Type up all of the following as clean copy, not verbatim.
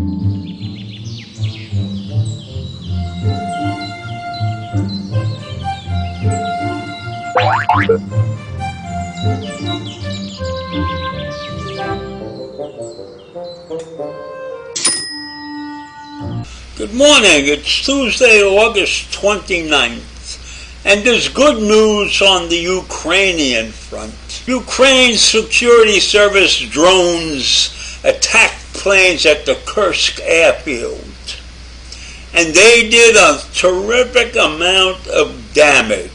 Good morning. It's Tuesday, August 29th, and there's good news on the Ukrainian front. Ukraine's security service drones attacked planes at the Kursk airfield, and they did a terrific amount of damage.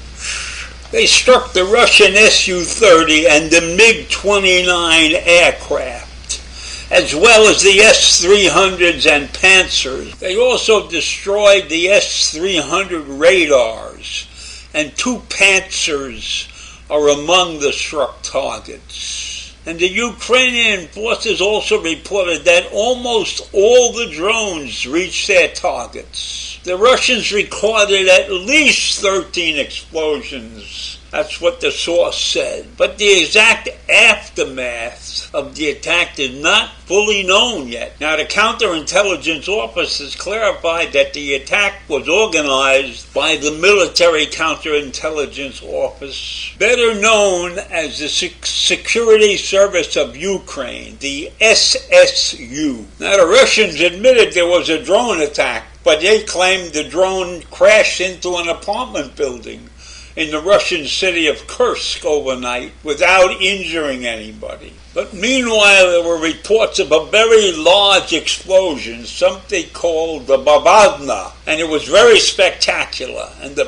They struck the Russian Su-30 and the MiG-29 aircraft, as well as the S-300s and Panzers. They also destroyed the S-300 radars, and 2 Panzers are among the struck targets. And the Ukrainian forces also reported that almost all the drones reached their targets. The Russians recorded at least 13 explosions. That's what the source said. But the exact aftermath of the attack is not fully known yet. Now, the counterintelligence office has clarified that the attack was organized by the military counterintelligence office, better known as the Security Service of Ukraine, the SSU. Now, the Russians admitted there was a drone attack, but they claimed the drone crashed into an apartment building in the Russian city of Kursk overnight without injuring anybody. But meanwhile, there were reports of a very large explosion, something called the Bavadna, and it was very spectacular. And the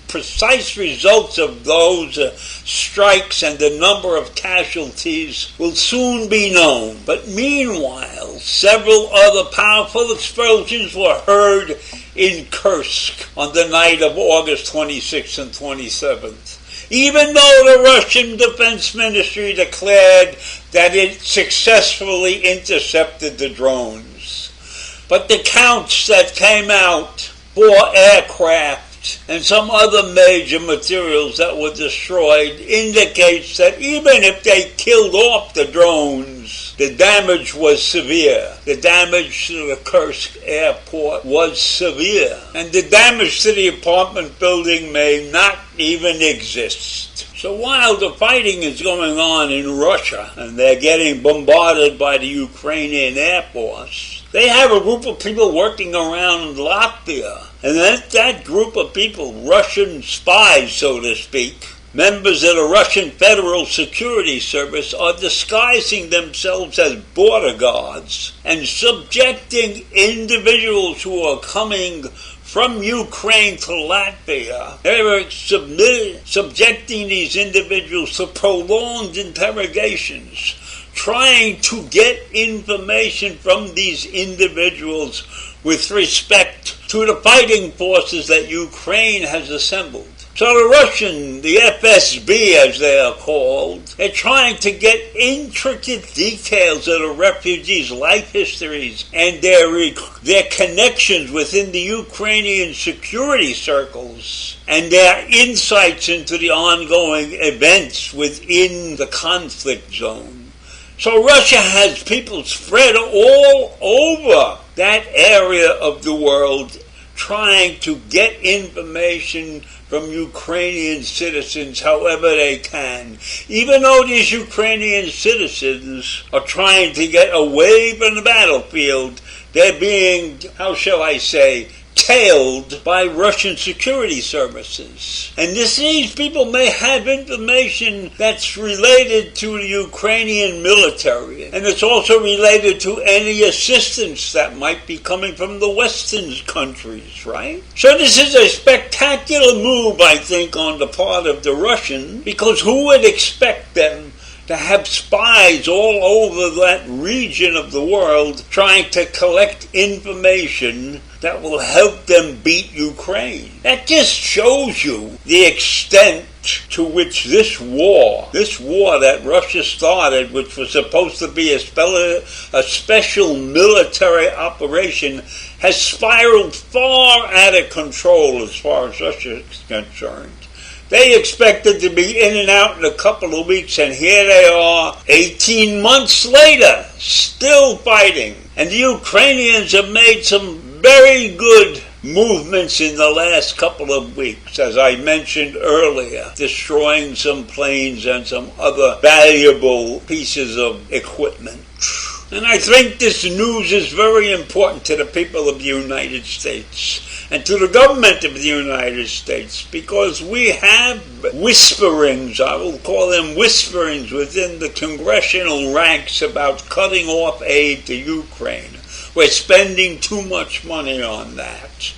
precise results of those strikes and the number of casualties will soon be known. But meanwhile, several other powerful explosions were heard in Kursk on the night of August 26th and 27th. Even though the Russian Defense Ministry declared that it successfully intercepted the drones. But the counts that came out for aircraft and some other major materials that were destroyed indicates that even if they killed off the drones, the damage was severe. The damage to the Kursk airport was severe. And the damage to the apartment building may not even exist. So while the fighting is going on in Russia and they're getting bombarded by the Ukrainian Air Force, they have a group of people working around Latvia. And that group of people, Russian spies, so to speak, members of the Russian Federal Security Service, are disguising themselves as border guards and subjecting individuals who are coming from Ukraine to Latvia. They were subjecting these individuals to prolonged interrogations, trying to get information from these individuals with respect to the fighting forces that Ukraine has assembled. So the Russian, the FSB as they are called, they're trying to get intricate details of the refugees' life histories and their connections within the Ukrainian security circles and their insights into the ongoing events within the conflict zone. So Russia has people spread all over that area of the world trying to get information from Ukrainian citizens however they can. Even though these Ukrainian citizens are trying to get away from the battlefield, they're being, how shall I say, tailed by Russian security services. And these people may have information that's related to the Ukrainian military, and it's also related to any assistance that might be coming from the Western countries, right? So this is a spectacular move, I think, on the part of the Russians, because who would expect them to have spies all over that region of the world trying to collect information that will help them beat Ukraine? That just shows you the extent to which this war that Russia started, which was supposed to be a special military operation, has spiraled far out of control as far as Russia is concerned. They expected to be in and out in a couple of weeks, and here they are 18 months later, still fighting. And the Ukrainians have made some very good movements in the last couple of weeks, as I mentioned earlier, destroying some planes and some other valuable pieces of equipment. And I think this news is very important to the people of the United States and to the government of the United States, because we have whisperings, I will call them whisperings, within the congressional ranks about cutting off aid to Ukraine. We're spending too much money on that.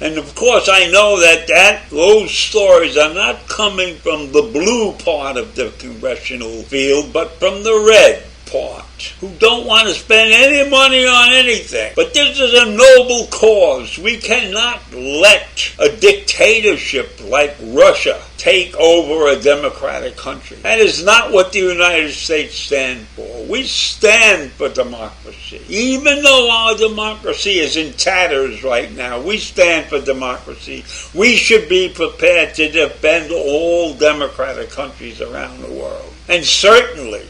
And of course I know that those stories are not coming from the blue part of the congressional field, but from the red part, who don't want to spend any money on anything. But this is a noble cause. We cannot let a dictatorship like Russia take over a democratic country. That is not what the United States stand for. We stand for democracy. Even though our democracy is in tatters right now, we stand for democracy. We should be prepared to defend all democratic countries around the world. And certainly,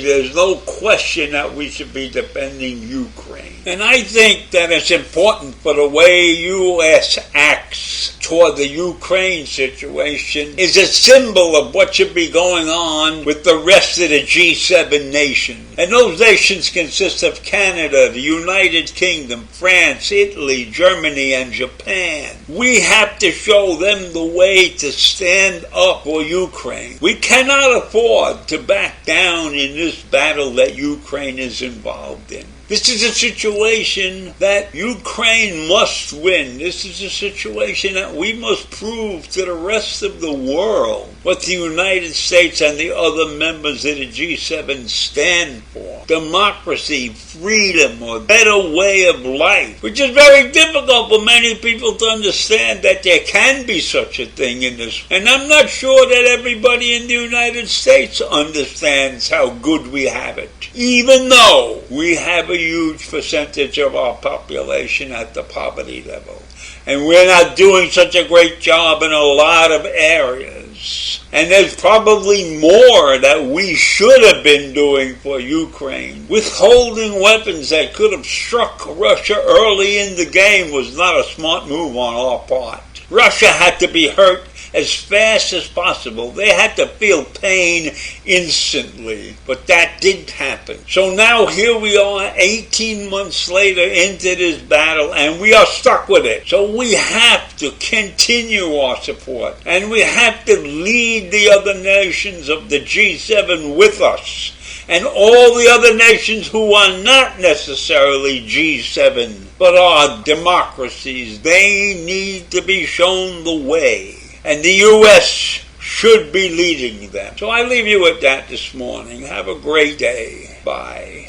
there's no question that we should be defending Ukraine. And I think that it's important for the way U.S. acts toward the Ukraine situation is a symbol of what should be going on with the rest of the G7 nations. And those nations consist of Canada, the United Kingdom, France, Italy, Germany, and Japan. We have to show them the way to stand up for Ukraine. We cannot afford to back down in this battle that Ukraine is involved in. This is a situation that Ukraine must win. This is a situation that we must prove to the rest of the world what the United States and the other members of the G7 stand for. Democracy, freedom, or better way of life, which is very difficult for many people to understand that there can be such a thing in this. And I'm not sure that everybody in the United States understands how good we have it, even though we have a huge percentage of our population at the poverty level. And we're not doing such a great job in a lot of areas. And there's probably more that we should have been doing for Ukraine. Withholding weapons that could have struck Russia early in the game was not a smart move on our part. Russia had to be hurt as fast as possible. They had to feel pain instantly, but that didn't happen. So now here we are 18 months later into this battle, and we are stuck with it. So we have to continue our support, and we have to lead the other nations of the G7 with us, and all the other nations who are not necessarily G7 but are democracies. They need to be shown the way. And the U.S. should be leading them. So I leave you with that this morning. Have a great day. Bye.